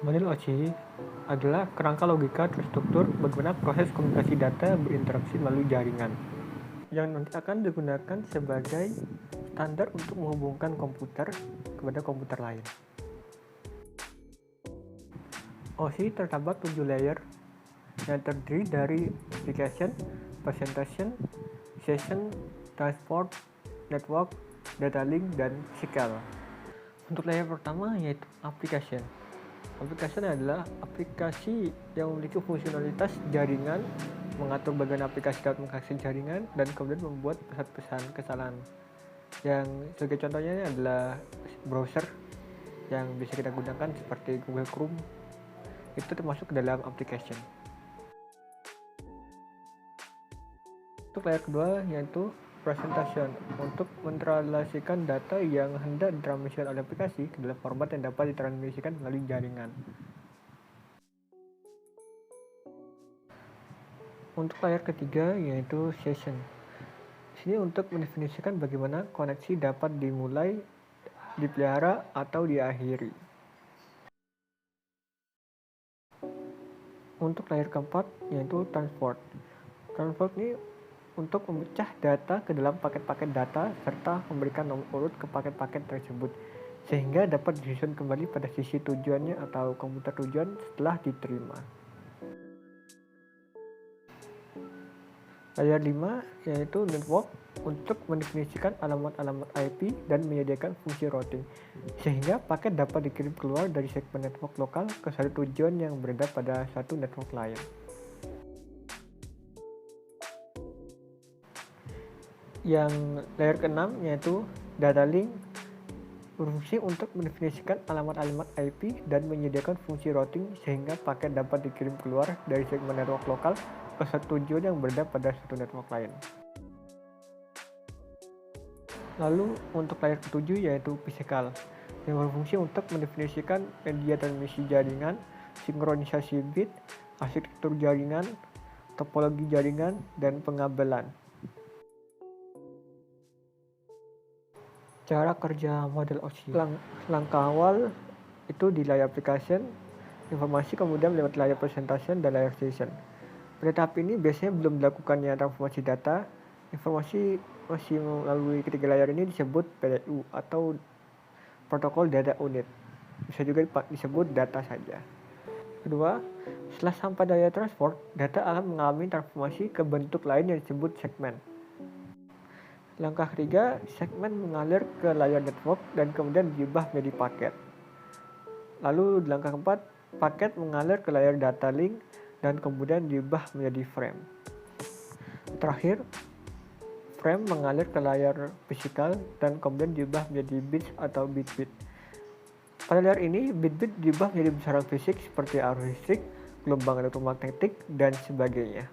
Model OSI adalah kerangka logika terstruktur bagaimana proses komunikasi data berinteraksi melalui jaringan, yang nanti akan digunakan sebagai standar untuk menghubungkan komputer kepada komputer lain. OSI terdapat 7 layer yang terdiri dari application, presentation, session, transport, network, data link, dan SQL. Untuk layer pertama yaitu application. Aplikasi adalah aplikasi yang memiliki fungsionalitas jaringan, mengatur bagian aplikasi dapat mengakses jaringan, dan kemudian membuat pesan-pesan kesalahan. Yang sebagai contohnya adalah browser yang bisa kita gunakan seperti Google Chrome, itu termasuk ke dalam application. Untuk layer kedua yaitu presentation, untuk mentransmisikan data yang hendak ditransmisikan oleh aplikasi ke dalam format yang dapat ditransmisikan melalui jaringan. Untuk layer ketiga yaitu session. Sini untuk mendefinisikan bagaimana koneksi dapat dimulai, dipelihara, atau diakhiri. Untuk layer keempat yaitu transport. Transport ini untuk memecah data ke dalam paket-paket data serta memberikan nomor urut ke paket-paket tersebut sehingga dapat disusun kembali pada sisi tujuannya atau komputer tujuan setelah diterima. Layer 5 yaitu network untuk mendefinisikan alamat-alamat IP dan menyediakan fungsi routing sehingga paket dapat dikirim keluar dari segmen network lokal ke satu tujuan yang berada pada satu network lain. Yang layer ke-6 yaitu data link berfungsi untuk mendefinisikan alamat-alamat IP dan menyediakan fungsi routing sehingga paket dapat dikirim keluar dari segmen network lokal ke satu tujuan yang berada pada satu network lain. Lalu untuk layer ke-7 yaitu physical yang berfungsi untuk mendefinisikan media transmisi jaringan, sinkronisasi bit, arsitektur jaringan, topologi jaringan, dan pengabelan. Cara kerja model OSI. Langkah awal itu di layer application, informasi kemudian lewat layer presentation dan layer session. Pada tahap ini biasanya belum dilakukannya transformasi data, informasi masih melalui ketiga layer ini disebut PDU atau protokol data unit. Bisa juga disebut data saja. Kedua, setelah sampai layer transport, data akan mengalami transformasi ke bentuk lain yang disebut segmen. Langkah ketiga, segmen mengalir ke layer network dan kemudian diubah menjadi paket. Lalu di langkah keempat, paket mengalir ke layer data link dan kemudian diubah menjadi frame. Terakhir, frame mengalir ke layar physical dan kemudian diubah menjadi bits atau bit-bit. Pada layer ini, bit-bit diubah menjadi besaran fisik seperti arus listrik, gelombang elektromagnetik, dan sebagainya.